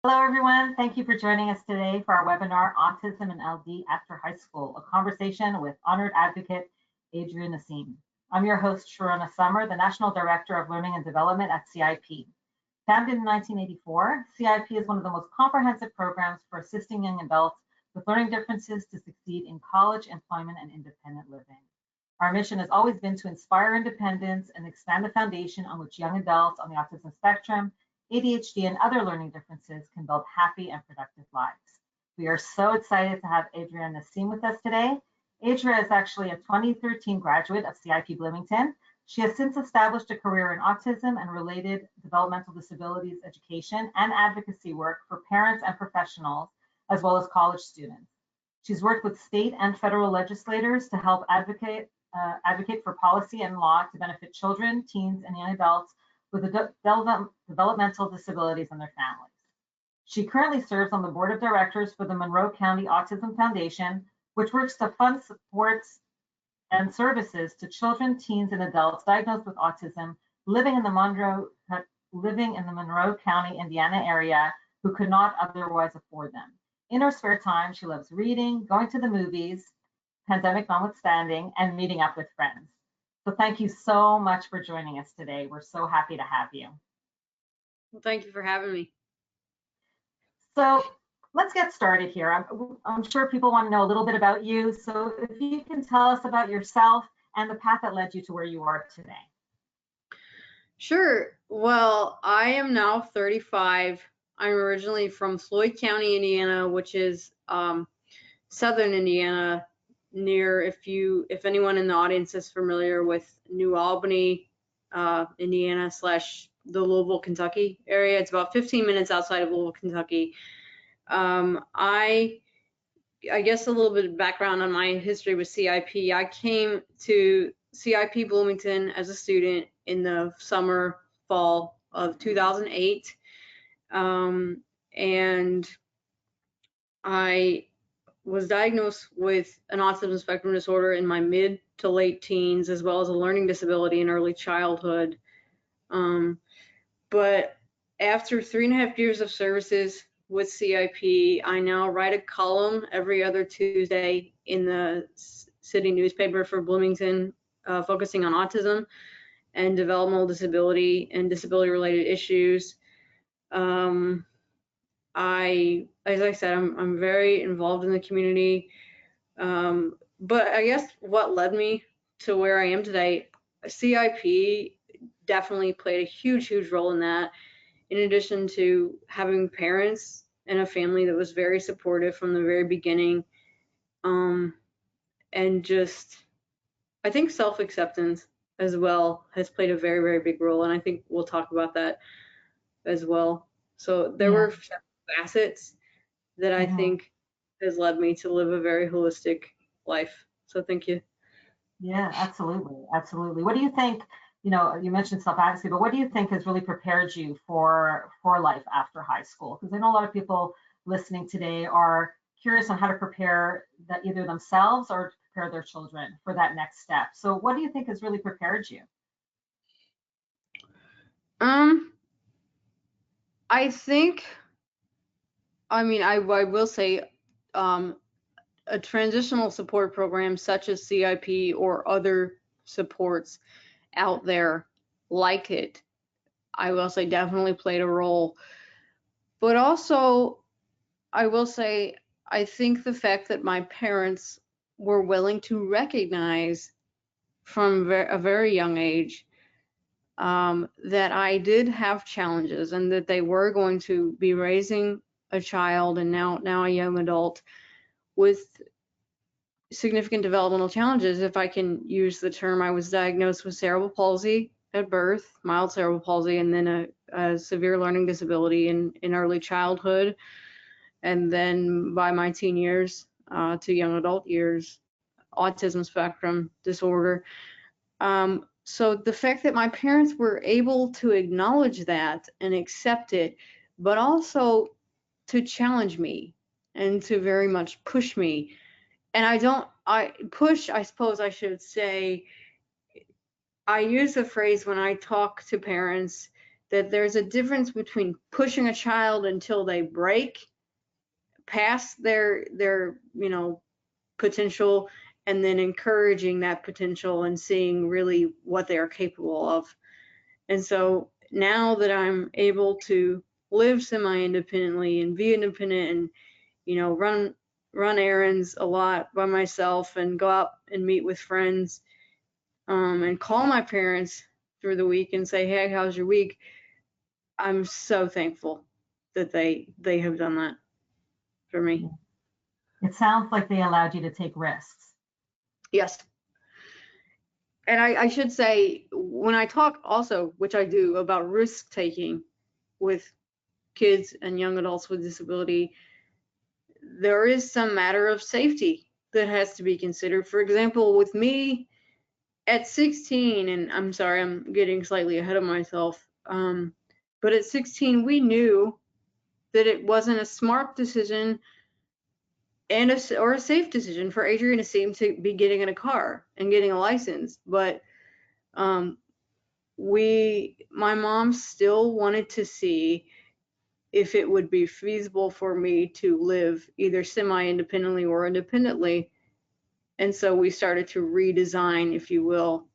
Hello, everyone. Thank you for joining us today for our webinar, Autism and LD After High School, a conversation with honored advocate Adria Nassim. I'm your host, Sharona Summer, the National Director of Learning and Development at CIP. Founded in 1984, CIP is one of the most comprehensive programs for assisting young adults with learning differences to succeed in college, employment, and independent living. Our mission has always been to inspire independence and expand the foundation on which young adults on the autism spectrum, ADHD, and other learning differences can build happy and productive lives. We are so excited to have Adria Nassim with us today. Adria is actually a 2013 graduate of CIP Bloomington. She has since established a career in autism and related developmental disabilities education and advocacy work for parents and professionals, as well as college students. She's worked with state and federal legislators to help advocate for policy and law to benefit children, teens, and young adults with developmental disabilities and their families. She currently serves on the board of directors for the Monroe County Autism Foundation, which works to fund supports and services to children, teens, and adults diagnosed with autism living in the Monroe County, Indiana area who could not otherwise afford them. In her spare time, she loves reading, going to the movies, pandemic notwithstanding, and meeting up with friends. So thank you so much for joining us today. We're so happy to have you. Well, thank you for having me. So let's get started here. I'm sure people want to know a little bit about you. So if you can tell us about yourself and the path that led you to where you are today. Sure. Well, I am now 35. I'm originally from Floyd County, Indiana, which is southern Indiana, near, if anyone in the audience is familiar with New Albany, Indiana / the Louisville, Kentucky area. It's about 15 minutes outside of Louisville, Kentucky. I guess a little bit of background on my history with CIP. I came to CIP Bloomington as a student in the fall of 2008. And I was diagnosed with an autism spectrum disorder in my mid to late teens, as well as a learning disability in early childhood. But after 3.5 years of services with CIP, I now write a column every other Tuesday in the city newspaper for Bloomington, focusing on autism and developmental disability and disability-related issues. As I said, I'm very involved in the community. But I guess what led me to where I am today, CIP definitely played a huge role in that, in addition to having parents and a family that was very supportive from the very beginning. And just, I think self-acceptance as well has played a very big role. And I think we'll talk about that as well. So there were facets that I think has led me to live a very holistic life. So thank you. Yeah, absolutely. What do you think, you mentioned self-advocacy, but what do you think has really prepared you for life after high school? Because I know a lot of people listening today are curious on how to prepare that either themselves or to prepare their children for that next step. So what do you think has really prepared you? I think, I will say, a transitional support program such as CIP or other supports out there like it, I will say definitely played a role. But also, I will say, I think the fact that my parents were willing to recognize from a very young age that I did have challenges and that they were going to be raising a child and now a young adult with significant developmental challenges. If I can use the term, I was diagnosed with cerebral palsy at birth, mild cerebral palsy, and then a severe learning disability in early childhood. And then by my teen years to young adult years, autism spectrum disorder. So the fact that my parents were able to acknowledge that and accept it, but also to challenge me and to very much push me. And I suppose I should say, I use the phrase when I talk to parents that there's a difference between pushing a child until they break past their potential, and then encouraging that potential and seeing really what they are capable of. And so now that I'm able to live semi-independently and be independent and run errands a lot by myself and go out and meet with friends, and call my parents through the week and say, hey, how's your week? I'm so thankful that they have done that for me. It sounds like they allowed you to take risks. Yes. And I should say, when I talk also, which I do, about risk taking with kids and young adults with disability, there is some matter of safety that has to be considered. For example, with me at 16, and I'm sorry, I'm getting slightly ahead of myself, but at 16, we knew that it wasn't a smart decision or a safe decision for Adria Nassim to be getting in a car and getting a license. But my mom still wanted to see if it would be feasible for me to live either semi-independently or independently. And so we started to redesign, if you will,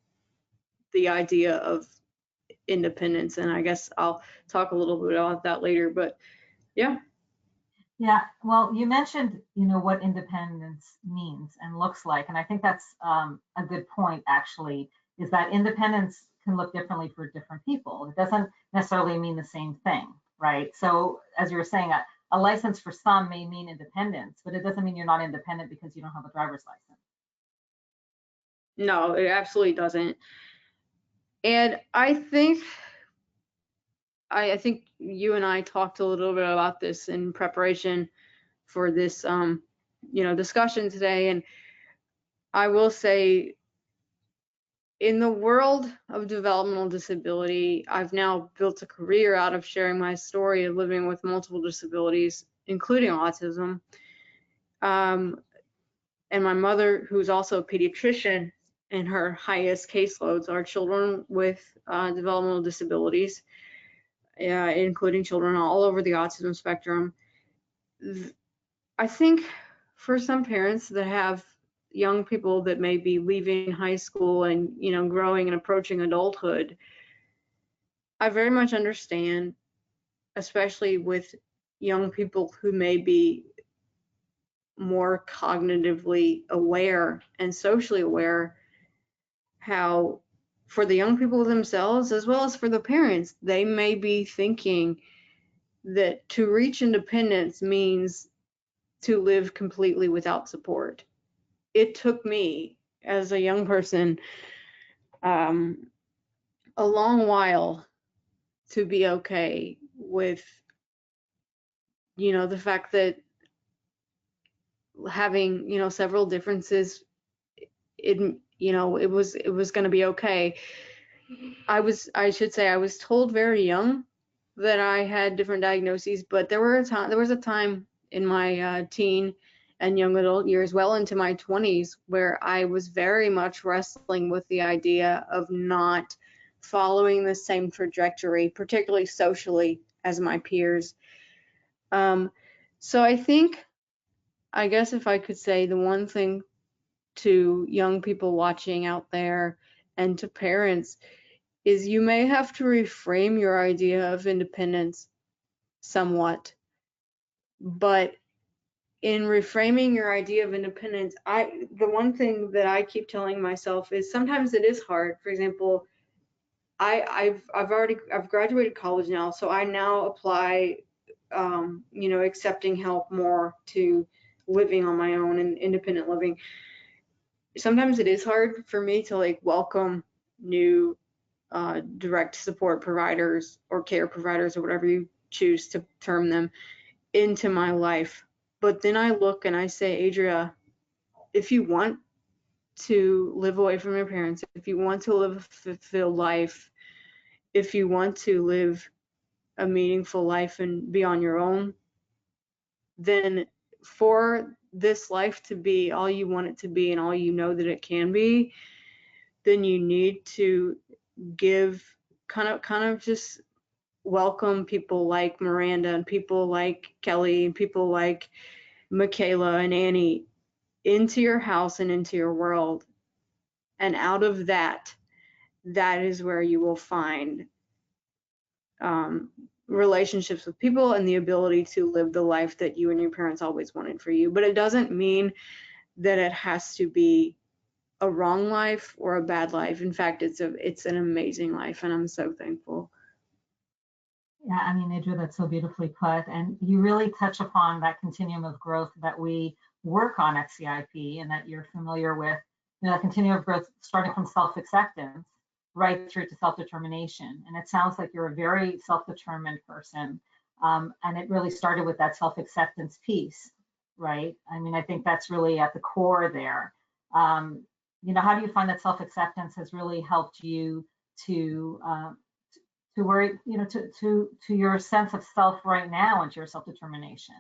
the idea of independence. And I guess I'll talk a little bit about that later, but yeah. Yeah, well, you mentioned, what independence means and looks like. And I think that's a good point, actually, is that independence can look differently for different people. It doesn't necessarily mean the same thing, right? So as you were saying, a license for some may mean independence, but it doesn't mean you're not independent because you don't have a driver's license. No, it absolutely doesn't. And I think you and I talked a little bit about this in preparation for this discussion today. And I will say, in the world of developmental disability, I've now built a career out of sharing my story of living with multiple disabilities, including autism. And my mother, who's also a pediatrician, and her highest caseloads are children with developmental disabilities, including children all over the autism spectrum. I think for some parents that have young people that may be leaving high school and growing and approaching adulthood, I very much understand, especially with young people who may be more cognitively aware and socially aware, how for the young people themselves as well as for the parents, they may be thinking that to reach independence means to live completely without support. It took me as a young person a long while to be okay with the fact that having several differences, it was going to be okay. I was told very young that I had different diagnoses, but there was a time in my teen and young adult years, well into my 20s, where I was very much wrestling with the idea of not following the same trajectory, particularly socially, as my peers. So I guess if I could say the one thing to young people watching out there and to parents is, you may have to reframe your idea of independence somewhat. But in reframing your idea of independence, the one thing that I keep telling myself is sometimes it is hard. For example, I've graduated college now, so I now apply, accepting help more to living on my own and independent living. Sometimes it is hard for me to welcome new direct support providers or care providers or whatever you choose to term them into my life. But then I look and I say, Adria, if you want to live away from your parents, if you want to live a fulfilled life, if you want to live a meaningful life and be on your own, then for this life to be all you want it to be and all you know that it can be, then you need to give kind of just welcome people like Miranda and people like Kelly and people like Michaela and Annie into your house and into your world. And out of that, that is where you will find relationships with people and the ability to live the life that you and your parents always wanted for you. But it doesn't mean that it has to be a wrong life or a bad life. In fact, it's an amazing life, and I'm so thankful. Yeah, I mean, Adria, that's so beautifully put. And you really touch upon that continuum of growth that we work on at CIP and that you're familiar with, that continuum of growth starting from self-acceptance right through to self-determination. And it sounds like you're a very self-determined person. And it really started with that self-acceptance piece, right? I mean, I think that's really at the core there. How do you find that self-acceptance has really helped you to where to your sense of self right now and to your self-determination?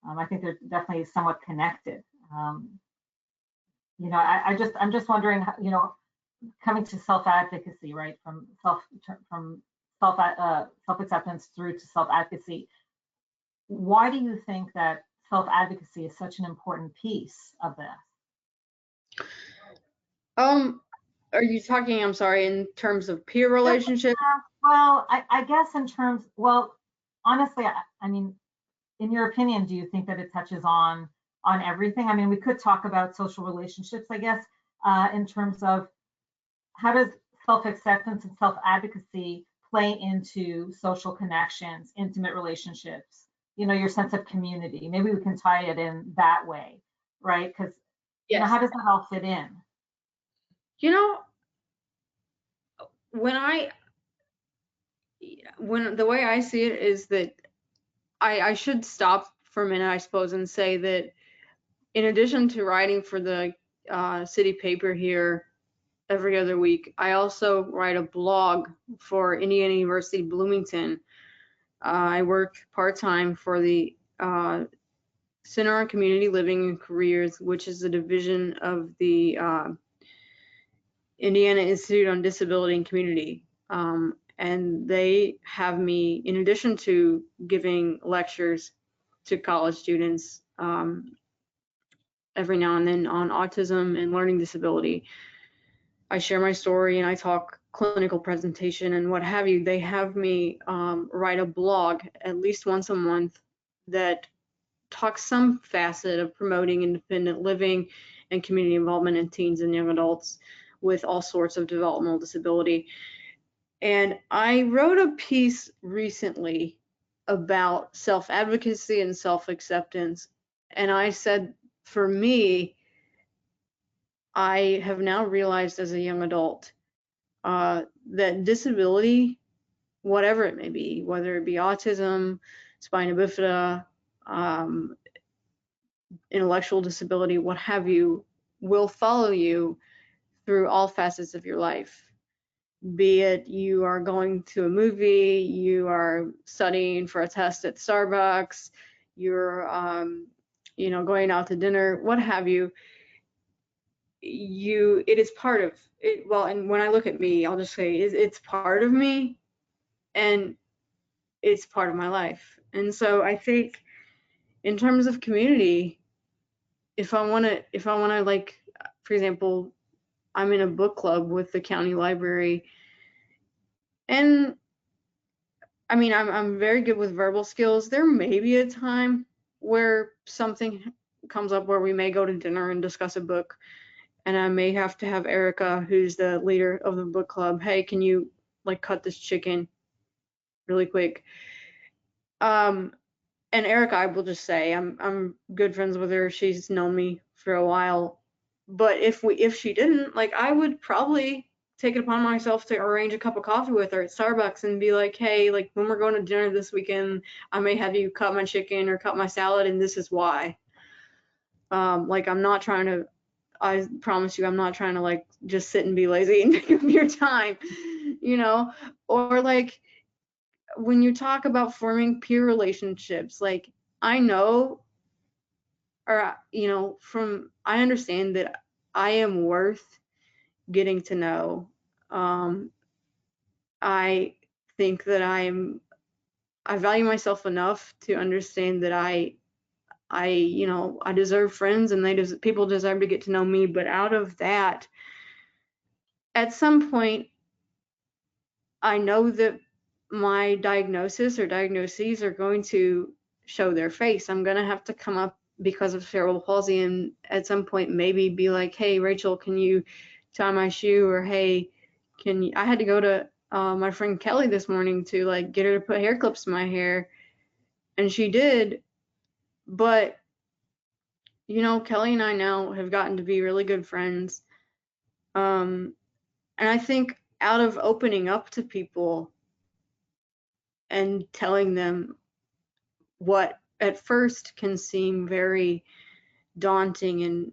I think they're definitely somewhat connected. I'm just wondering how, coming to self-advocacy, right, from self-acceptance through to self-advocacy, why do you think that self-advocacy is such an important piece of this? Are you talking, I'm sorry, in terms of peer relationship? Well, I guess in terms, well, honestly, I mean, in your opinion, do you think that it touches on everything? I mean, we could talk about social relationships, I guess, in terms of how does self-acceptance and self-advocacy play into social connections, intimate relationships, your sense of community. Maybe we can tie it in that way, right? Because Yes. how does that all fit in? When the way I see it is that I should stop for a minute, I suppose, and say that in addition to writing for the city paper here every other week, I also write a blog for Indiana University Bloomington. I work part-time for the Center on Community Living and Careers, which is a division of the Indiana Institute on Disability and Community. And they have me, in addition to giving lectures to college students every now and then on autism and learning disability, I share my story and I talk clinical presentation and what have you. They have me write a blog at least once a month that talks some facet of promoting independent living and community involvement in teens and young adults with all sorts of developmental disability. And I wrote a piece recently about self-advocacy and self-acceptance. And I said, for me, I have now realized as a young adult that disability, whatever it may be, whether it be autism, spina bifida, intellectual disability, what have you, will follow you through all facets of your life. Be it you are going to a movie, you are studying for a test at Starbucks, you're going out to dinner, what have you, it is part of it. Well, and when I look at me, I'll just say it's part of me and it's part of my life. And so I think in terms of community, if I want to, like, for example, I'm in a book club with the county library, and I mean, I'm very good with verbal skills. There may be a time where something comes up where we may go to dinner and discuss a book, and I may have to have Erica, who's the leader of the book club, hey, can you like cut this chicken really quick? And Erica, I will just say, I'm good friends with her. She's known me for a while. But if she didn't, like, I would probably take it upon myself to arrange a cup of coffee with her at Starbucks and be like, hey, like, when we're going to dinner this weekend, I may have you cut my chicken or cut my salad, and this is why. Like, I'm not trying to, I promise you, I'm not trying to like just sit and be lazy and take up your time, or like when you talk about forming peer relationships, like I know, or I understand that I am worth getting to know. I think that I am I value myself enough to understand that I deserve friends, and people deserve to get to know me. But out of that, at some point, I know that my diagnosis or diagnoses are going to show their face. I'm going to have to come up because of cerebral palsy and at some point maybe be like, hey, Rachel, can you tie my shoe? Or hey, I had to go to my friend Kelly this morning to like get her to put hair clips in my hair, and she did. But Kelly and I now have gotten to be really good friends. And I think out of opening up to people and telling them what at first can seem very daunting and,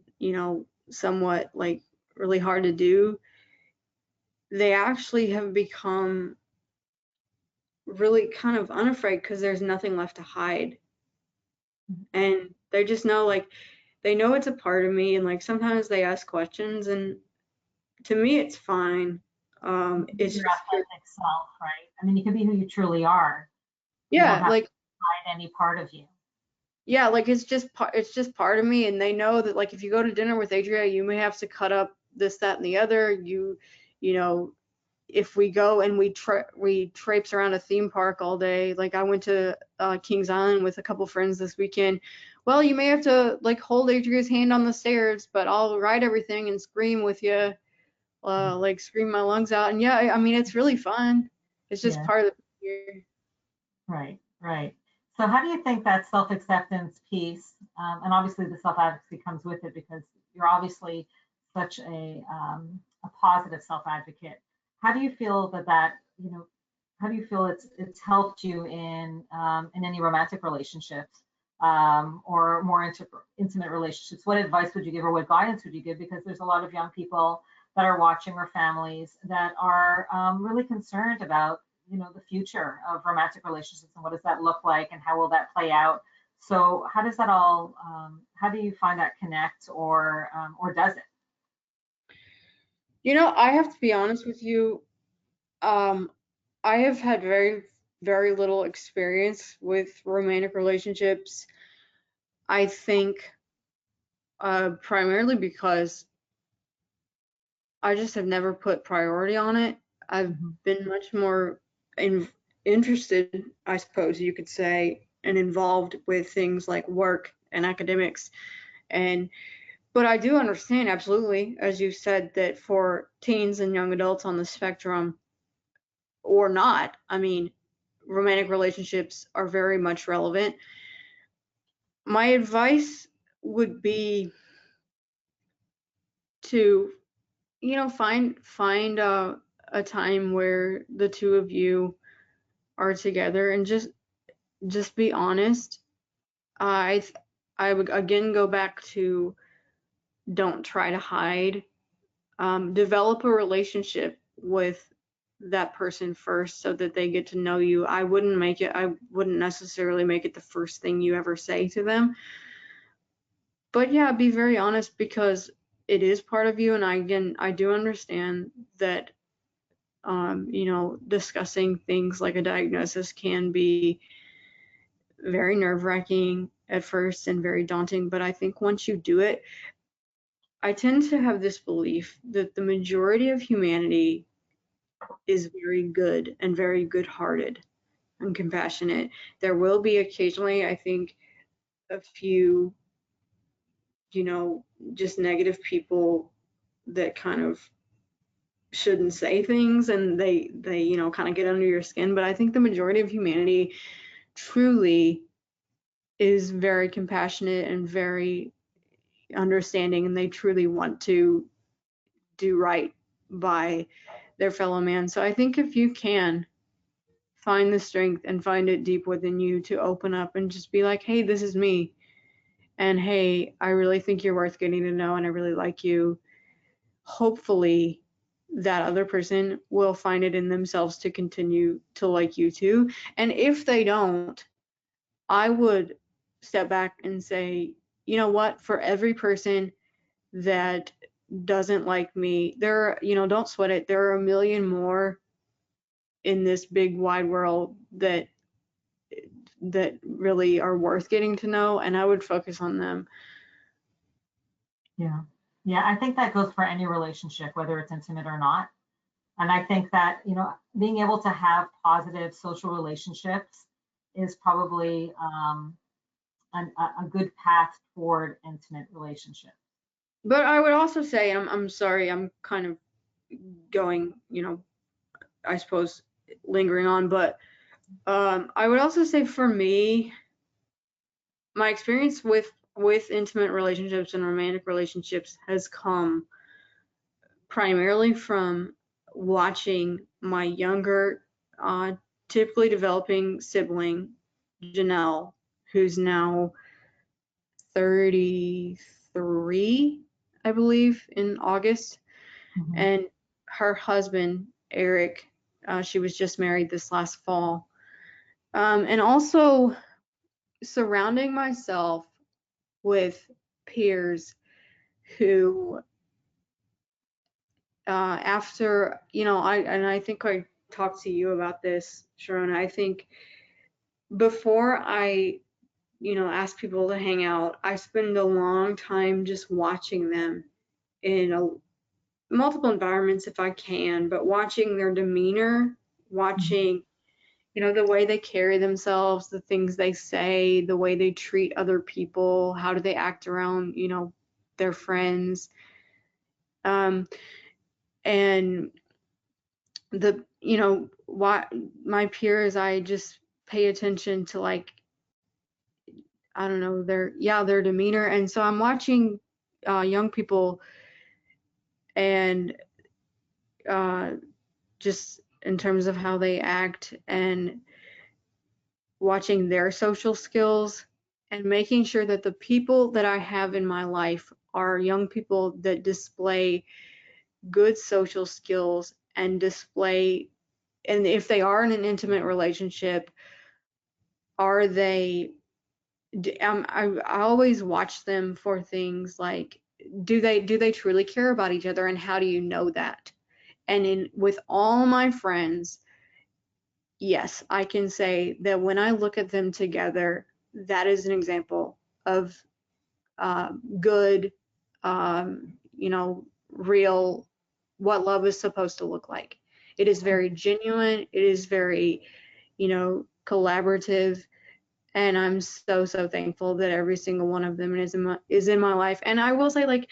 somewhat like really hard to do, they actually have become really kind of unafraid because there's nothing left to hide. And they just know, like, they know it's a part of me, and like sometimes they ask questions, and to me it's fine. It's Your just, authentic self, right? I mean, you can be who you truly are. You don't yeah, have to like, hide any part of you. yeah, like it's just part of me, and they know that like if you go to dinner with Adria, you may have to cut up this, that, and the other. You know, if we go and we traipse around a theme park all day, like I went to Kings Island with a couple friends this weekend. Well, you may have to like hold Adria's hand on the stairs, but I'll ride everything and scream with you, like scream my lungs out. And yeah, I mean it's really fun. It's just Yeah, part of the year. right, right. So how do you think that self-acceptance piece, and obviously the self-advocacy comes with it because you're obviously such a positive self-advocate. How do you feel how do you feel it's helped you in any romantic relationships or more intimate relationships? What advice would you give or what guidance would you give? Because there's a lot of young people that are watching or families that are really concerned about the future of romantic relationships and what does that look like and how will that play out. So how does that all how do you find that connect or does it? I have to be honest with you. Um, I have had very, very little experience with romantic relationships. I think primarily because I just have never put priority on it. I've Mhm. been much more interested, I suppose you could say, and involved with things like work and academics. And but I do understand absolutely, as you said, that for teens and young adults on the spectrum or not, I mean, romantic relationships are very much relevant. My advice would be to, find a time where the two of you are together and just be honest. I I would again go back to don't try to hide. Develop a relationship with that person first so that they get to know you. I wouldn't necessarily make it the first thing you ever say to them. But yeah, be very honest because it is part of you. And I do understand that, discussing things like a diagnosis can be very nerve-wracking at first and very daunting. But I think once you do it, I tend to have this belief that the majority of humanity is very good and very good-hearted and compassionate. There will be occasionally, I think, a few, you know, just negative people that kind of shouldn't say things and they kind of get under your skin. But I think the majority of humanity truly is very compassionate and very understanding, and they truly want to do right by their fellow man. So I think if you can find the strength and find it deep within you to open up and just be like, hey, this is me. And hey, I really think you're worth getting to know and I really like you. Hopefully, that other person will find it in themselves to continue to like you too. And if they don't, I would step back and say, you know what, for every person that doesn't like me, don't sweat it. There are a million more in this big wide world that that really are worth getting to know, and I would focus on them. Yeah. Yeah, I think that goes for any relationship, whether it's intimate or not. And I think that, being able to have positive social relationships is probably a good path toward intimate relationships. But I would also say, I'm sorry, I'm kind of going, I suppose lingering on, but I would also say for me, my experience with intimate relationships and romantic relationships has come primarily from watching my younger, typically developing sibling, Janelle, who's now 33, I believe, in August, Mhm. and her husband, Eric. She was just married this last fall. And also surrounding myself with peers who, after, I think I talked to you about this, Sharona. I think before I, ask people to hang out, I spend a long time just watching them in multiple environments if I can, but watching their demeanor, watching, the way they carry themselves, the things they say, the way they treat other people, how do they act around, their friends. And why my peers, I just pay attention to, like, I don't know, their demeanor. And so I'm watching young people and just in terms of how they act and watching their social skills and making sure that the people that I have in my life are young people that display good social skills and if they are in an intimate relationship, are they, I always watch them for things like, do they truly care about each other, and how do you know that? And with all my friends, yes, I can say that when I look at them together, that is an example of good, real, what love is supposed to look like. It is very genuine. It is very, collaborative. And I'm so, so thankful that every single one of them is in my life. And I will say, like,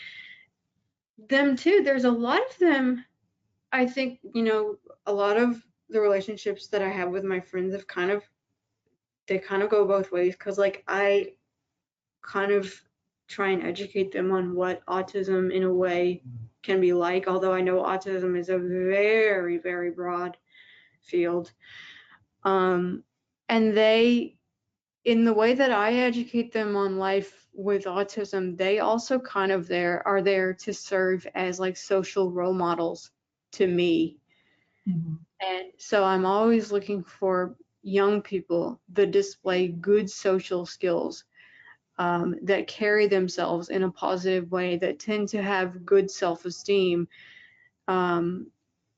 them too, there's a lot of them, I think, a lot of the relationships that I have with my friends have they kind of go both ways, because, like, I kind of try and educate them on what autism in a way can be like, although I know autism is a very, very broad field. And they, in the way that I educate them on life with autism, they also kind of are there to serve as, like, social role models to me. And so I'm always looking for young people that display good social skills, that carry themselves in a positive way, that tend to have good self-esteem,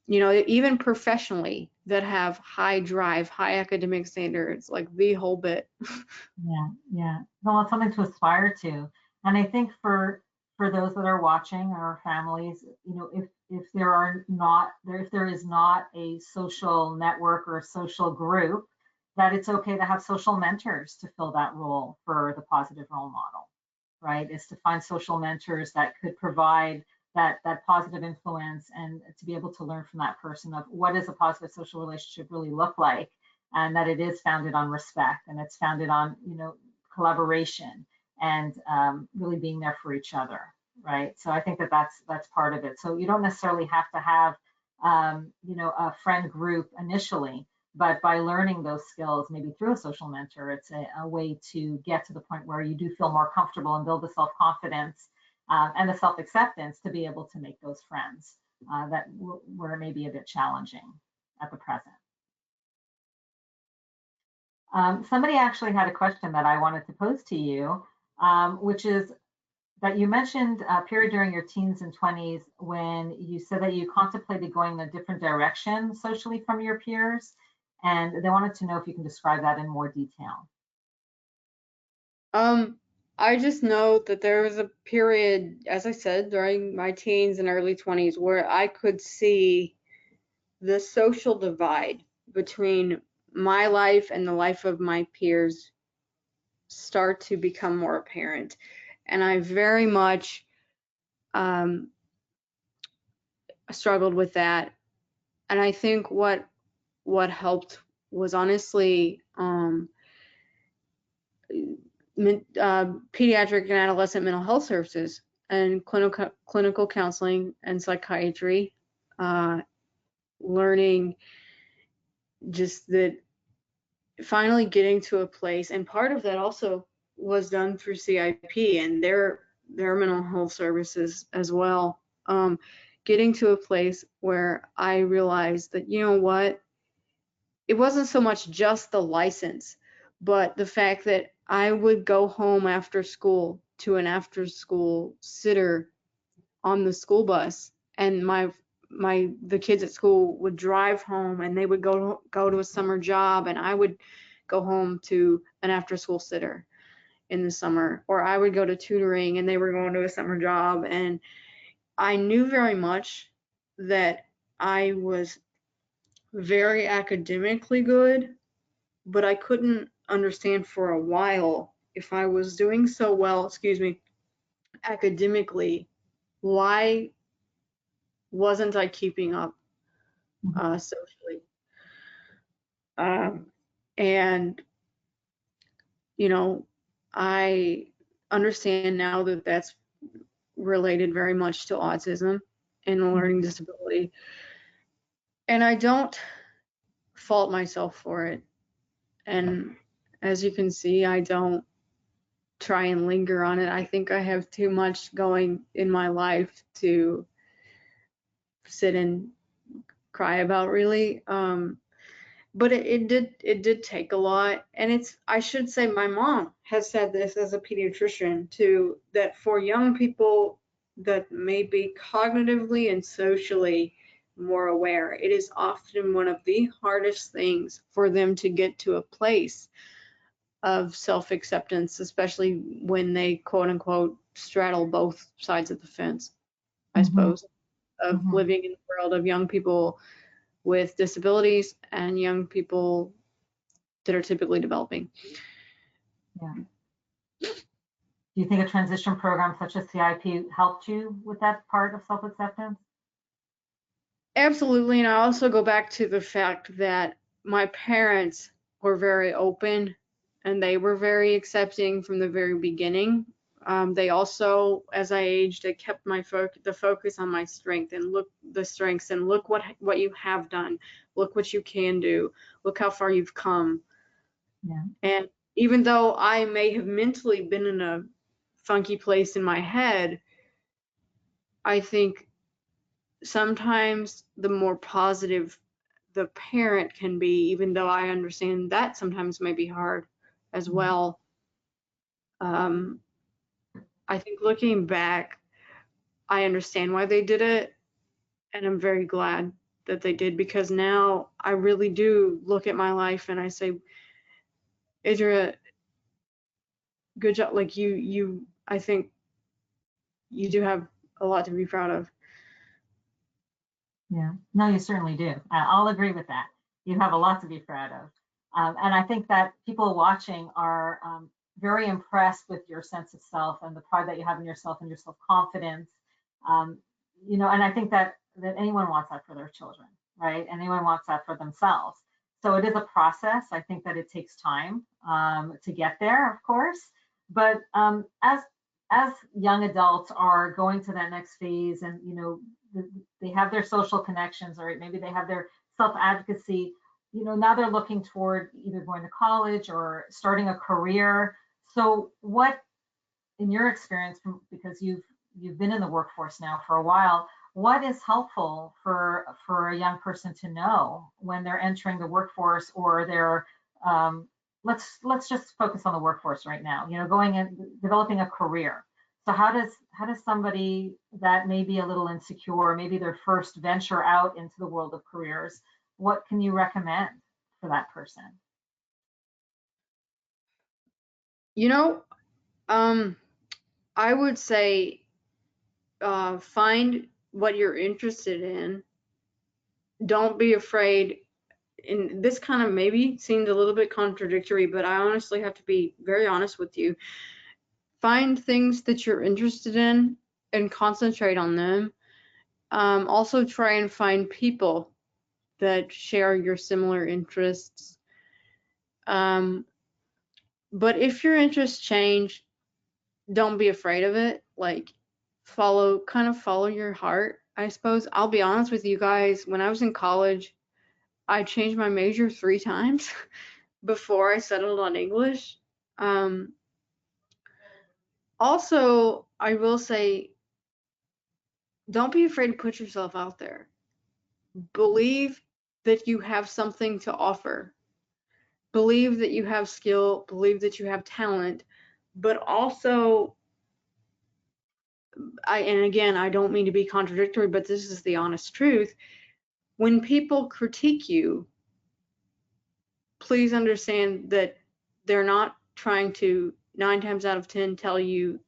even professionally, that have high drive, high academic standards, like the whole bit. Yeah, yeah. Well, it's something to aspire to. And I think for those that are watching, our families, if there is not a social network or a social group, that it's okay to have social mentors to fill that role for the positive role model, right? Is to find social mentors that could provide that positive influence, and to be able to learn from that person of what does a positive social relationship really look like, and that it is founded on respect, and it's founded on collaboration, and really being there for each other, right? So I think that's part of it. So you don't necessarily have to have a friend group initially, but by learning those skills, maybe through a social mentor, it's a way to get to the point where you do feel more comfortable and build the self-confidence and the self-acceptance to be able to make those friends that were maybe a bit challenging at the present. Somebody actually had a question that I wanted to pose to you, which is that you mentioned a period during your teens and 20s when you said that you contemplated going in a different direction socially from your peers, and they wanted to know if you can describe that in more detail. I just know that there was a period, as I said, during my teens and early 20s where I could see the social divide between my life and the life of my peers start to become more apparent. And I very much struggled with that. And I think what helped was honestly pediatric and adolescent mental health services and clinical counseling and psychiatry, learning just that finally getting to a place, and part of that also was done through CIP and their mental health services as well. Getting to a place where I realized that, you know what, it wasn't so much just the license, but the fact that I would go home after school to an after school sitter on the school bus, and the kids at school would drive home and they would go to a summer job, and I would go home to an after school sitter in the summer, or I would go to tutoring and they were going to a summer job. And I knew very much that I was very academically good, but I couldn't understand for a while, if I was doing so well, academically, why wasn't I keeping up socially? And, you know, I understand now that that's related very much to autism and a learning disability. And I don't fault myself for it. And as you can see, I don't try and linger on it. I think I have too much going in my life to sit and cry about, really. But it did take a lot. And I should say, my mom has said this as a pediatrician too, that for young people that may be cognitively and socially more aware, it is often one of the hardest things for them to get to a place of self-acceptance, especially when they quote unquote straddle both sides of the fence, I suppose, of living in the world of young people with disabilities and young people that are typically developing. Yeah. Do you think a transition program such as CIP helped you with that part of self-acceptance? Absolutely. And I also go back to the fact that my parents were very open and they were very accepting from the very beginning. They also, as I aged, they kept the focus on my strengths and look what you have done, look what you can do, look how far you've come. Yeah. And even though I may have mentally been in a funky place in my head, I think sometimes the more positive the parent can be, even though I understand that sometimes may be hard as well. I think looking back, I understand why they did it, and I'm very glad that they did, because now I really do look at my life and I say, Adria, good job. Like I think you do have a lot to be proud of. Yeah, no, you certainly do. I'll agree with that. You have a lot to be proud of. And I think that people watching are very impressed with your sense of self and the pride that you have in yourself and your self-confidence. And I think that anyone wants that for their children, right? Anyone wants that for themselves. So it is a process. I think that it takes time to get there, of course. But as young adults are going to that next phase, and they have their social connections, or maybe they have their self-advocacy, now they're looking toward either going to college or starting a career. So what, in your experience, because you've been in the workforce now for a while, what is helpful for a young person to know when they're entering the workforce, or they're let's just focus on the workforce right now, going and developing a career? So how does somebody that may be a little insecure, maybe their first venture out into the world of careers, what can you recommend for that person? I would say find what you're interested in. Don't be afraid. And this kind of maybe seems a little bit contradictory, but I honestly have to be very honest with you. Find things that you're interested in and concentrate on them. Also try and find people that share your similar interests. But if your interests change, don't be afraid of it. Like kind of follow your heart, I suppose. I'll be honest with you guys, when I was in college, I changed my major 3 times before I settled on English. Also, I will say, don't be afraid to put yourself out there. Believe that you have something to offer. Believe that you have skill, believe that you have talent, but also, and again, I don't mean to be contradictory, but this is the honest truth. When people critique you, please understand that they're not trying to 9 times out of 10 tell you,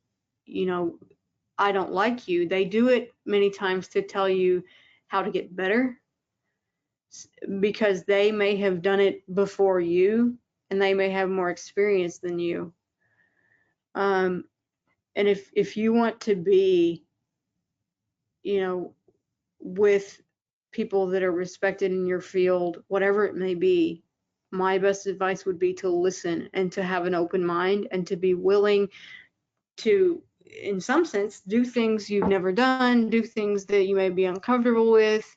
I don't like you. They do it many times to tell you how to get better, because they may have done it before you and they may have more experience than you. And if you want to be, with people that are respected in your field, whatever it may be, my best advice would be to listen and to have an open mind and to be willing to, in some sense, do things you've never done, do things that you may be uncomfortable with,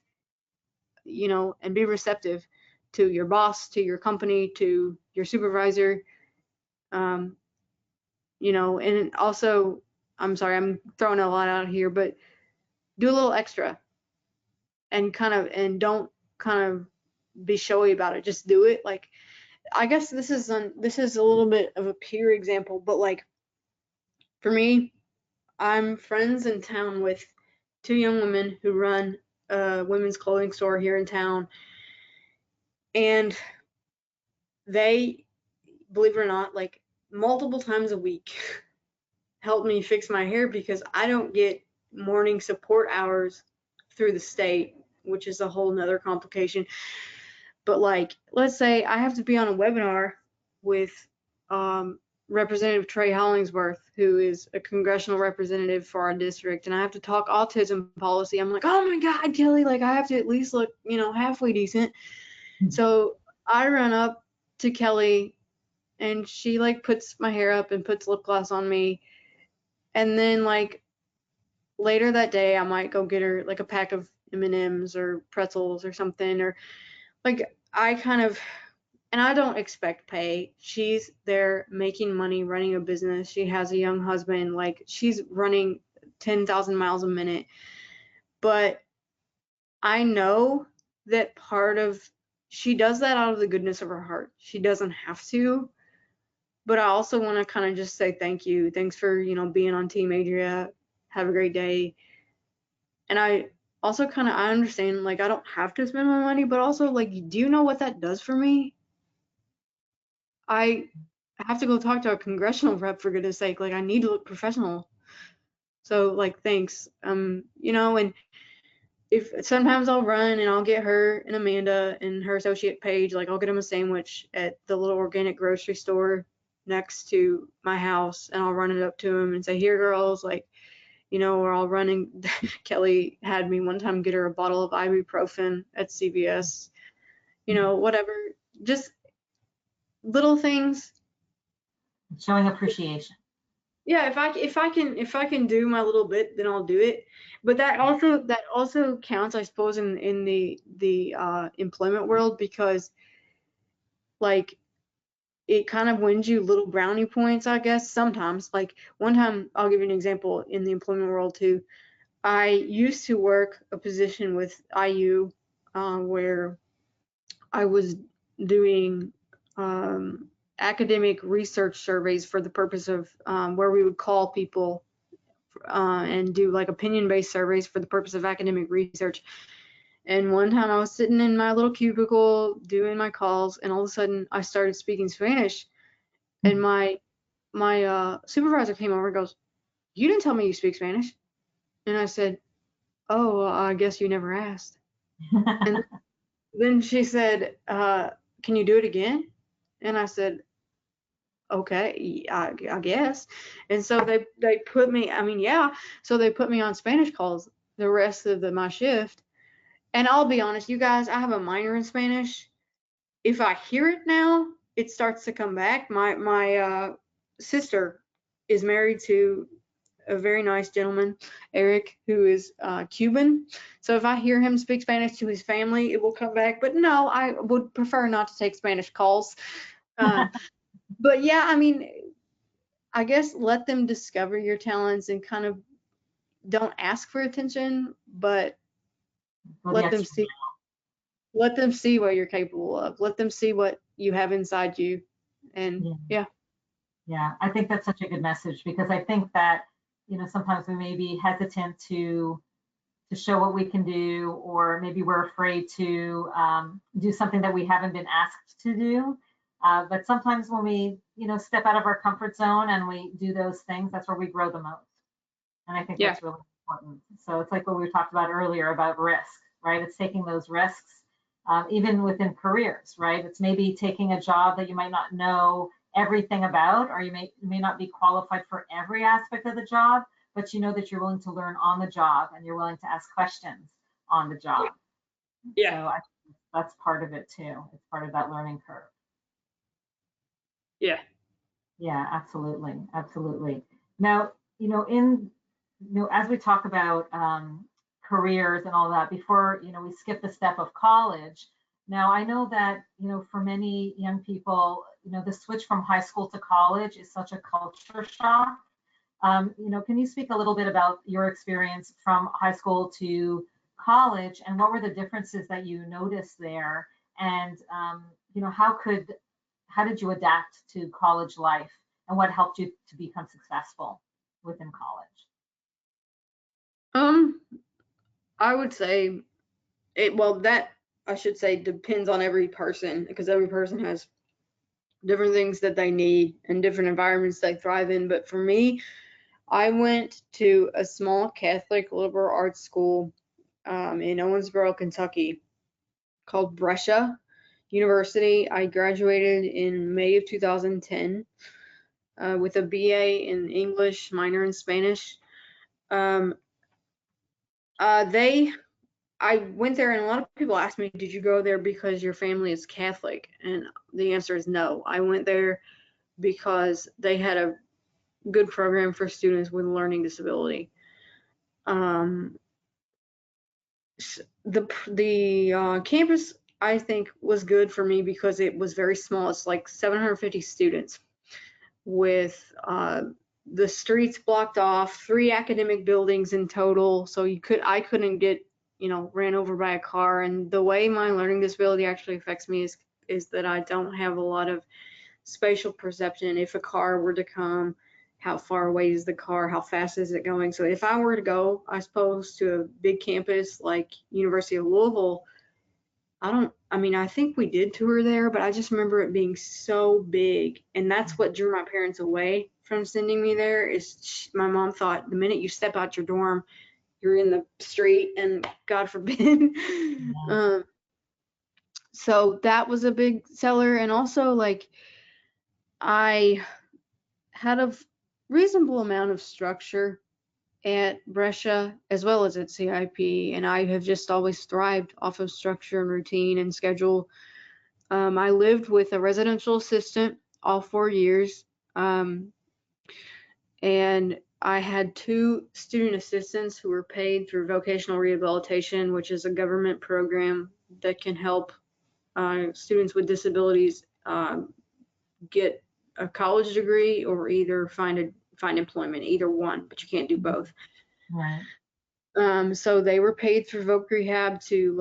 and be receptive to your boss, to your company, to your supervisor. And also, I'm sorry, I'm throwing a lot out here, but do a little extra and don't kind of be showy about it. Just do it. Like, I guess this is a little bit of a peer example, but like for me, I'm friends in town with 2 young women who run a women's clothing store here in town, and they, believe it or not, like multiple times a week help me fix my hair because I don't get morning support hours through the state, which is a whole nother complication. But like, let's say I have to be on a webinar with Representative Trey Hollingsworth, who is a congressional representative for our district, and I have to talk autism policy. I'm like, oh my God, Kelly, like I have to at least look, halfway decent. So I run up to Kelly and she like puts my hair up and puts lip gloss on me. And then like later that day, I might go get her like a pack of M&Ms or pretzels or something, or like and I don't expect pay. She's there making money, running a business. She has a young husband. Like she's running 10,000 miles a minute. But I know that she does that out of the goodness of her heart. She doesn't have to. But I also want to kind of just say thank you. Thanks for, being on Team Adria. Have a great day. And I also I understand, like, I don't have to spend my money, but also, like, do you know what that does for me? I have to go talk to a congressional rep, for goodness sake. Like, I need to look professional. So, like, thanks. And if sometimes I'll run and I'll get her and Amanda and her associate Paige, like, I'll get them a sandwich at the little organic grocery store next to my house, and I'll run it up to them and say, here, girls, like, or I'll run and Kelly had me one time get her a bottle of ibuprofen at CVS, whatever, just little things. Showing appreciation. Yeah, if I can do my little bit, then I'll do it. But that also counts, I suppose, in the employment world, because like it kind of wins you little brownie points, I guess, sometimes. Like one time, I'll give you an example in the employment world too. I used to work a position with IU where I was doing academic research surveys for the purpose of where we would call people and do like opinion-based surveys for the purpose of academic research. And one time I was sitting in my little cubicle doing my calls, and all of a sudden I started speaking Spanish, and my my supervisor came over and goes, "You didn't tell me you speak Spanish." And I said, "Oh, I guess you never asked." And then she said, "Can you do it again?" And I said, "Okay, I guess." And so they put me, I mean, yeah. So they put me on Spanish calls the rest of my shift. And I'll be honest, you guys, I have a minor in Spanish. If I hear it now, it starts to come back. My sister is married to a very nice gentleman, Eric, who is Cuban. So if I hear him speak Spanish to his family, it will come back. But no, I would prefer not to take Spanish calls. But yeah, I mean, I guess let them discover your talents and kind of don't ask for attention, but let them see what you're capable of. Let them see what you have inside you. And yeah. Yeah, I think that's such a good message, because I think that, sometimes we may be hesitant to show what we can do, or maybe we're afraid to do something that we haven't been asked to do. But sometimes when we, step out of our comfort zone and we do those things, that's where we grow the most. And I think Yeah. that's really important. So it's like what we talked about earlier about risk, right? It's taking those risks, even within careers, right? It's maybe taking a job that you might not know everything about, or you may not be qualified for every aspect of the job, but you know that you're willing to learn on the job and you're willing to ask questions on the job. Yeah. So I think that's part of it too. It's part of that learning curve. Yeah. Yeah, absolutely. Absolutely. Now, as we talk about careers and all that, before, we skip the step of college. Now, I know that, for many young people, the switch from high school to college is such a culture shock. Can you speak a little bit about your experience from high school to college, and what were the differences that you noticed there? And, how did you adapt to college life, and what helped you to become successful within college? I would say that I should say depends on every person, because every person has different things that they need and different environments they thrive in. But for me, I went to a small Catholic liberal arts school in Owensboro, Kentucky, called Brescia University. I graduated in May of 2010 with a BA in English, minor in Spanish. I went there, and a lot of people ask me, "Did you go there because your family is Catholic?" And the answer is no. I went there because they had a good program for students with a learning disability. The campus, I think, was good for me because it was very small. It's like 750 students with the streets blocked off, 3 academic buildings in total. So I couldn't get, ran over by a car. And the way my learning disability actually affects me is that I don't have a lot of spatial perception. If a car were to come, how far away is the car? How fast is it going? So if I were to go, I suppose, to a big campus like University of Louisville, I think we did tour there, but I just remember it being so big. And that's what drew my parents away from sending me there. Is my mom thought the minute you step out your dorm, you're in the street, and God forbid. Yeah. So that was a big seller. And also, like, I had a reasonable amount of structure at Brescia as well as at CIP, and I have just always thrived off of structure and routine and schedule. I lived with a residential assistant all 4 years, and I had 2 student assistants who were paid through vocational rehabilitation, which is a government program that can help students with disabilities get a college degree or either find employment, either one, but you can't do both. Right. So they were paid through voc rehab to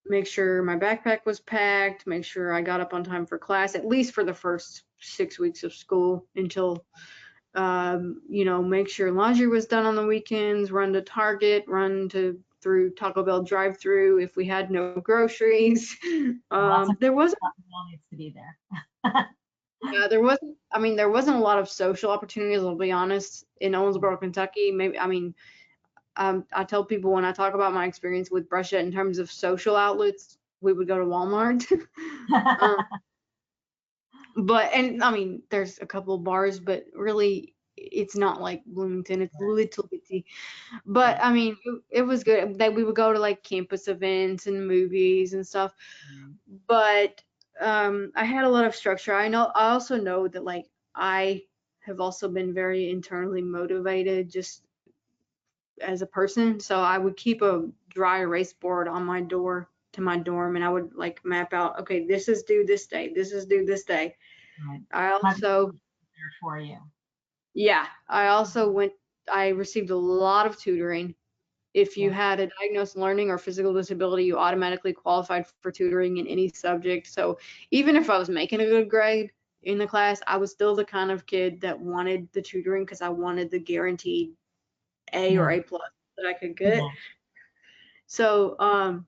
make sure my backpack was packed, make sure I got up on time for class, at least for the first 6 weeks of school, until make sure laundry was done on the weekends, run to Target, through Taco Bell drive-through if we had no groceries. Lots of There was stuff needs to be there. Yeah, there wasn't, I mean, there wasn't a lot of social opportunities, I'll be honest, in Owensboro, Kentucky. Maybe, I mean, I tell people when I talk about my experience with Brescia in terms of social outlets, we would go to Walmart. um, but, and I mean, there's a couple of bars, but really, it's not like Bloomington. It's little bitty. But I mean, it was good. That we would go to like campus events and movies and stuff. But I had a lot of structure. I also know that like I have also been very internally motivated just as a person. So I would keep a dry erase board on my door to my dorm, and I would like map out, okay, this is due this day, this is due this day. Right. I Have also, there for you. yeah, I received a lot of tutoring. If you Yeah. had a diagnosed learning or physical disability, you automatically qualified for tutoring in any subject. So even if I was making a good grade in the class, I was still the kind of kid that wanted the tutoring because I wanted the guaranteed A or Yeah. A plus that I could get. Yeah. So,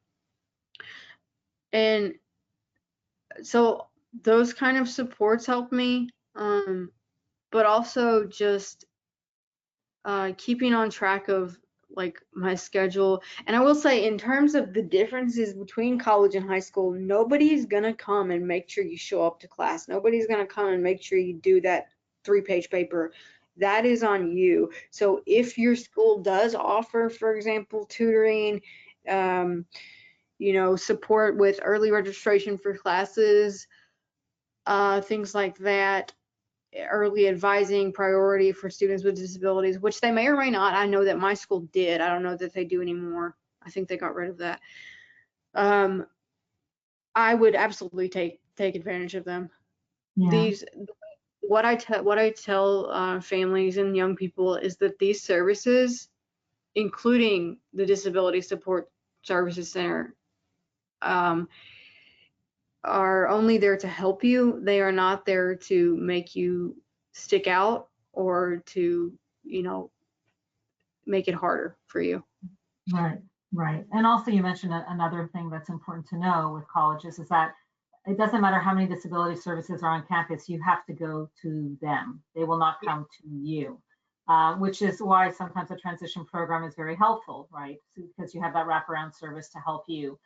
and so those kind of supports helped me. But also just keeping on track of like my schedule. And I will say, in terms of the differences between college and high school, nobody's gonna come and make sure you show up to class. Nobody's gonna come and make sure you do that 3-page paper. That is on you. So if your school does offer, for example, tutoring, um, support with early registration for classes, things like that, early advising priority for students with disabilities, which they may or may not. I know that my school did. I don't know that they do anymore. I think they got rid of that. I would absolutely take advantage of them. Yeah. These what I tell families and young people is that these services, including the Disability Support Services Center, um, are only there to help you. They are not there to make you stick out or to, you know, make it harder for you. Right. Right. And also you mentioned another thing that's important to know with colleges is that it doesn't matter how many disability services are on campus, you have to go to them. They will not come to you, which is why sometimes a transition program is very helpful, right? Because you have that wraparound service to help you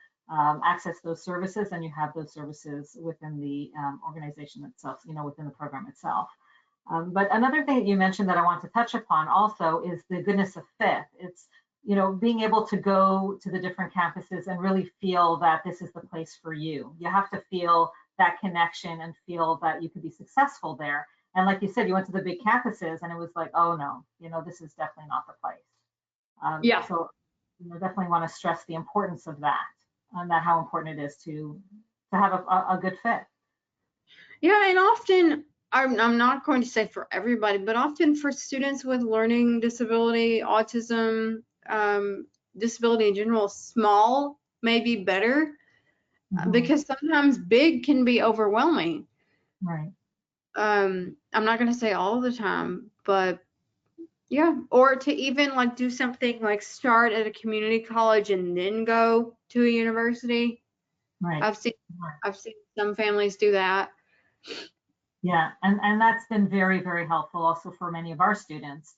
access those services, and you have those services within the organization itself, within the program itself. But another thing that you mentioned that I want to touch upon also is the goodness of fit. It's being able to go to the different campuses and really feel that this is the place for you. You have to feel that connection and feel that you could be successful there. And like you said, you went to the big campuses and it was like, oh no, this is definitely not the place. Yeah. So definitely want to stress the importance of that and that how important it is to have a good fit. Yeah, and often I'm not going to say for everybody, but often for students with learning disability, autism, disability in general, small may be better because sometimes big can be overwhelming. Right. I'm not going to say all the time, but yeah, or to even like do something like start at a community college and then go to a university. Right. I've seen some families do that. Yeah, and that's been very, very helpful also for many of our students,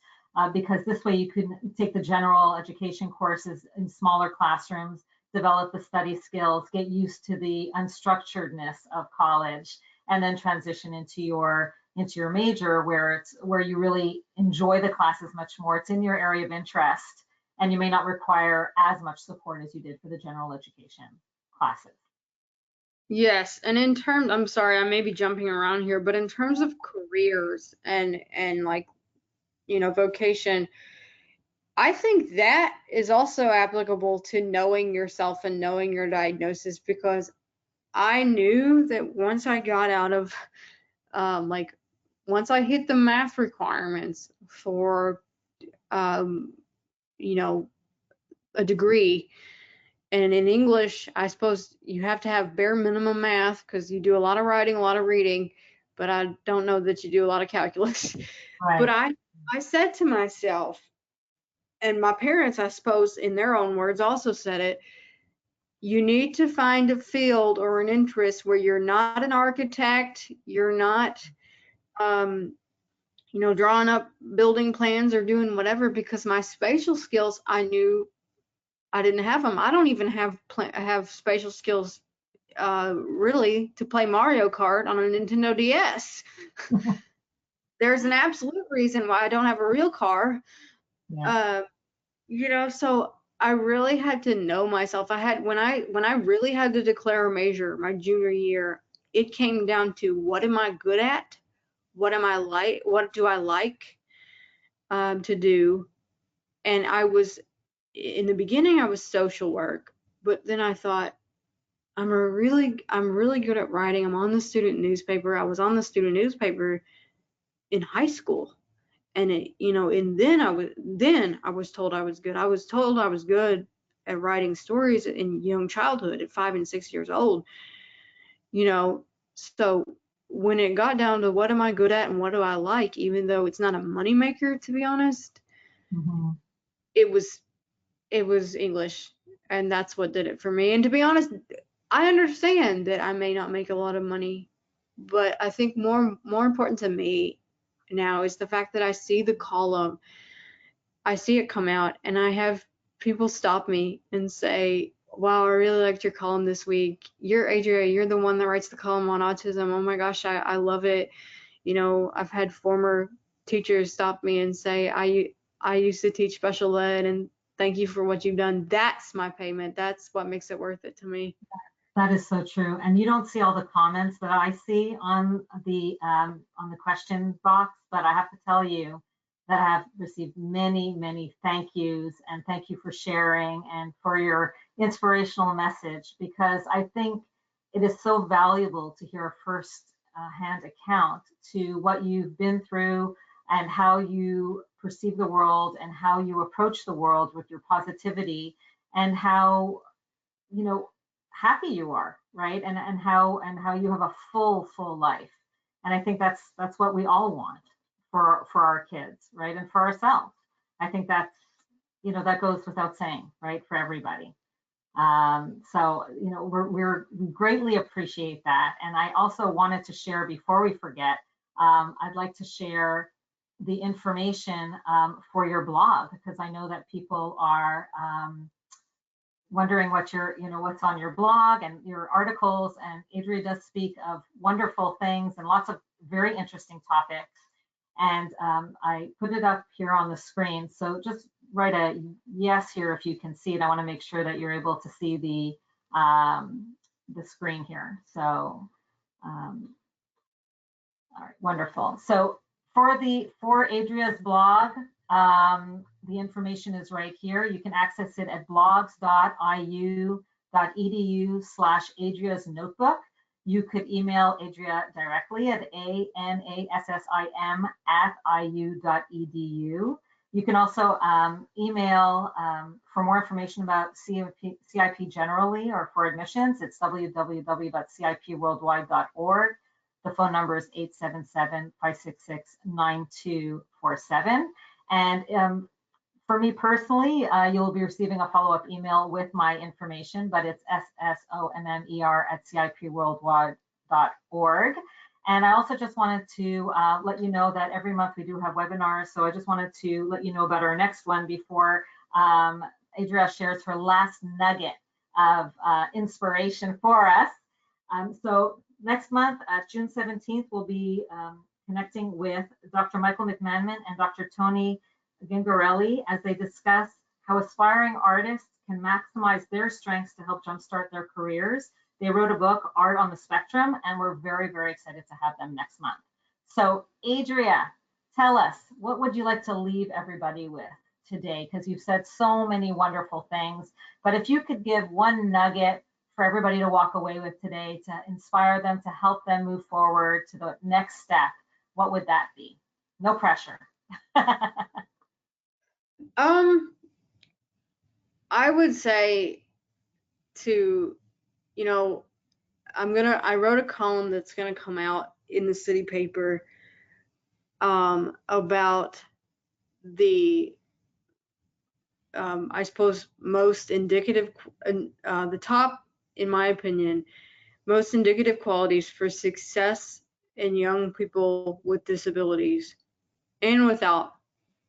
because this way you can take the general education courses in smaller classrooms, develop the study skills, get used to the unstructuredness of college, and then transition into your major where you really enjoy the classes much more. It's in your area of interest, and you may not require as much support as you did for the general education classes. Yes, and in terms, I'm sorry, I may be jumping around here, but in terms of careers and like, vocation, I think that is also applicable to knowing yourself and knowing your diagnosis because I knew that once I got out of like once I hit the math requirements for um, a degree. And in English, I suppose you have to have bare minimum math because you do a lot of writing, a lot of reading, but I don't know that you do a lot of calculus. But Right. I said to myself, and my parents, I suppose, in their own words, also said it, you need to find a field or an interest where you're not an architect, you're not drawing up building plans or doing whatever, because my spatial skills, I knew I didn't have them. I don't even have spatial skills really to play Mario Kart on a Nintendo DS. There's an absolute reason why I don't have a real car. Yeah. So I really had to know myself. When I really had to declare a major my junior year, it came down to, what am I good at? What do I like to do? And in the beginning, I was social work, but then I thought, I'm really good at writing. I'm on the student newspaper. I was on the student newspaper in high school. And and then I was told I was good. I was told I was good at writing stories in young childhood at 5 and 6 years old. So when it got down to what am I good at and what do I like, even though it's not a moneymaker, to be honest, Mm-hmm. it was English, and that's what did it for me. And to be honest, I understand that I may not make a lot of money, but I think more important to me now is the fact that I see the column, I see it come out, and I have people stop me and say, wow, I really liked your column this week. Adria, you're the one that writes the column on autism. Oh my gosh, I love it. I've had former teachers stop me and say, I used to teach special ed, and thank you for what you've done. That's my payment. That's what makes it worth it to me. That is so true. And you don't see all the comments that I see on the question box, but I have to tell you that I have received many, many thank yous, and thank you for sharing and for your inspirational message, because I think it is so valuable to hear a first-hand account to what you've been through and how you perceive the world and how you approach the world with your positivity, and how happy you are, right? And how you have a full life. And I think that's what we all want for our kids, right? And for ourselves. I think that's that goes without saying, right? For everybody. So we greatly appreciate that. And I also wanted to share, before we forget, I'd like to share the information for your blog, because I know that people are wondering what's on your blog and your articles. And Adria does speak of wonderful things and lots of very interesting topics. And I put it up here on the screen. So just write a yes here if you can see it. I want to make sure that you're able to see the screen here. So, all right, wonderful. So for Adria's blog, the information is right here. You can access it at blogs.iu.edu/Adria's notebook. You could email Adria directly at anassim@iu.edu. You can also email for more information about CIP generally, or for admissions. It's www.cipworldwide.org. The phone number is 877-566-9247. And for me personally, you'll be receiving a follow-up email with my information, but it's ssommer@cipworldwide.org. And I also just wanted to let you know that every month we do have webinars. So I just wanted to let you know about our next one before Adria shares her last nugget of inspiration for us. So next month, June 17th, we'll be connecting with Dr. Michael McManaman and Dr. Tony Gingarelli as they discuss how aspiring artists can maximize their strengths to help jumpstart their careers. They wrote a book, Art on the Spectrum, and we're very, very excited to have them next month. So Adria, tell us, what would you like to leave everybody with today? Because you've said so many wonderful things, but if you could give one nugget for everybody to walk away with today to inspire them, to help them move forward to the next step, what would that be? No pressure. I would say to, I wrote a column that's gonna come out in the city paper about the I suppose most indicative, the top, in my opinion, most indicative qualities for success in young people with disabilities and without.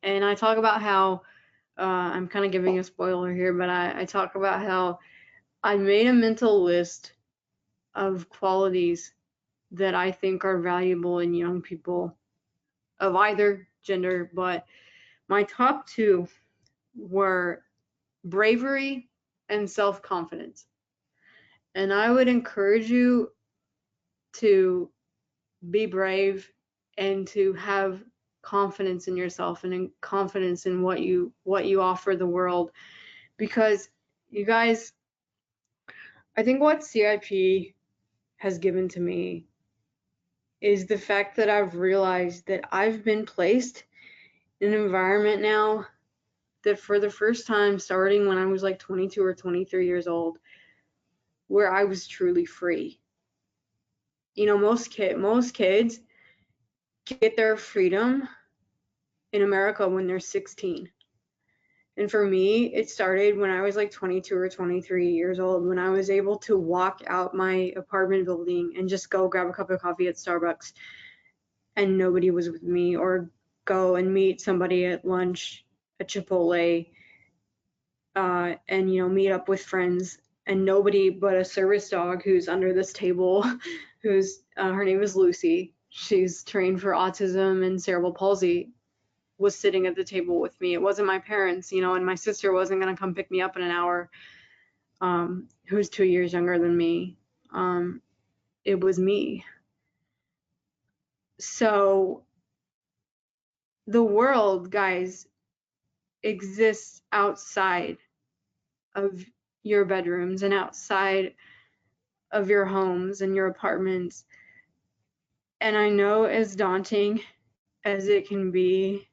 And I talk about how, I'm kind of giving a spoiler here, but I talk about how I made a mental list of qualities that I think are valuable in young people of either gender, but my top two were bravery and self-confidence. And I would encourage you to be brave and to have confidence in yourself and in confidence in what you offer the world, because you guys, I think what CIP has given to me is the fact that I've realized that I've been placed in an environment now that for the first time, starting when I was like 22 or 23 years old, where I was truly free. You know, most kids get their freedom in America when they're 16. And for me, it started when I was like 22 or 23 years old, when I was able to walk out my apartment building and just go grab a cup of coffee at Starbucks and nobody was with me, or go and meet somebody at lunch at Chipotle, and, you know, meet up with friends, and nobody but a service dog who's under this table, who's her name is Lucy. She's trained for autism and cerebral palsy, was sitting at the table with me. It wasn't my parents, you know, and my sister wasn't going to come pick me up in an hour, who's 2 years younger than me. It was me. So the world, guys, exists outside of your bedrooms and outside of your homes and your apartments. And I know, as daunting as it can be,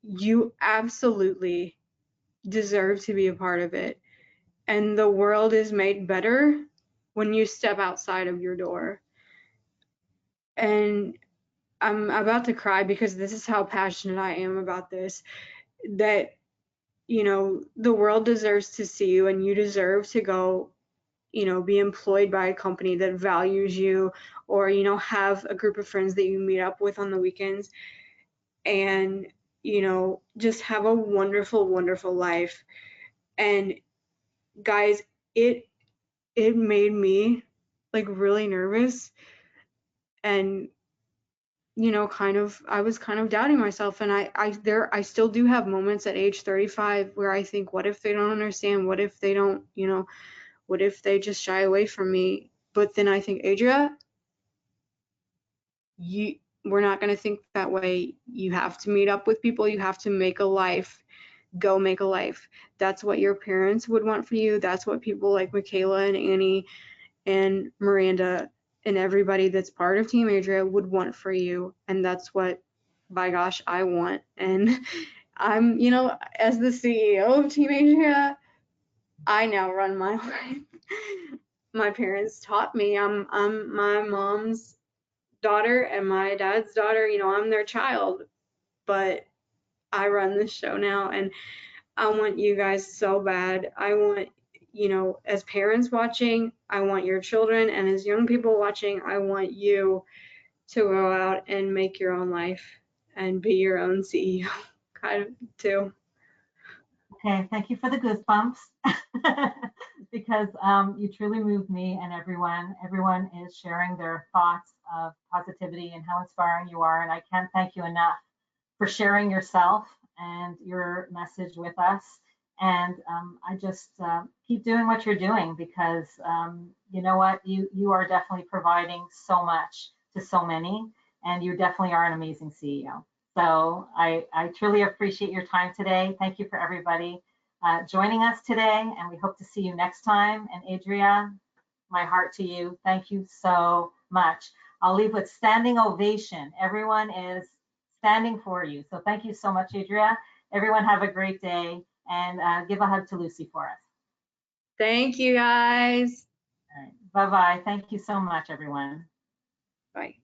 you absolutely deserve to be a part of it. And the world is made better when you step outside of your door. And I'm about to cry because this is how passionate I am about this, that, you know, the world deserves to see you, and you deserve to go, you know, be employed by a company that values you, or, you know, have a group of friends that you meet up with on the weekends, and, you know, just have a wonderful, wonderful life. And guys, it made me like really nervous, and, you know, I was kind of doubting myself. And I still do have moments at age 35 where I think, what if they don't understand? What if they don't, you know, what if they just shy away from me? But then I think, Adria, we're not going to think that way. You have to meet up with people. You have to make a life. Go make a life. That's what your parents would want for you. That's what people like Michaela and Annie and Miranda and everybody that's part of Team Adria would want for you. And that's what, by gosh, I want. And I'm, you know, as the CEO of Team Adria, I now run my life. My parents taught me. I'm my mom's daughter and my dad's daughter. You know, I'm their child, but I run this show now, and I want you guys so bad. I want, you know, as parents watching, I want your children, and as young people watching, I want you to go out and make your own life and be your own CEO, kind of, too. Okay, thank you for the goosebumps because you truly moved me, and everyone is sharing their thoughts of positivity and how inspiring you are. And I can't thank you enough for sharing yourself and your message with us. And I just keep doing what you're doing, because you know what, you are definitely providing so much to so many, and you definitely are an amazing CEO. So I truly appreciate your time today. Thank you for everybody joining us today, and we hope to see you next time. And Adria, my heart to you. Thank you so much. I'll leave with standing ovation. Everyone is standing for you. So thank you so much, Adria. Everyone have a great day, and give a hug to Lucy for us. Thank you, guys. All right. Bye-bye. Thank you so much, everyone. Bye.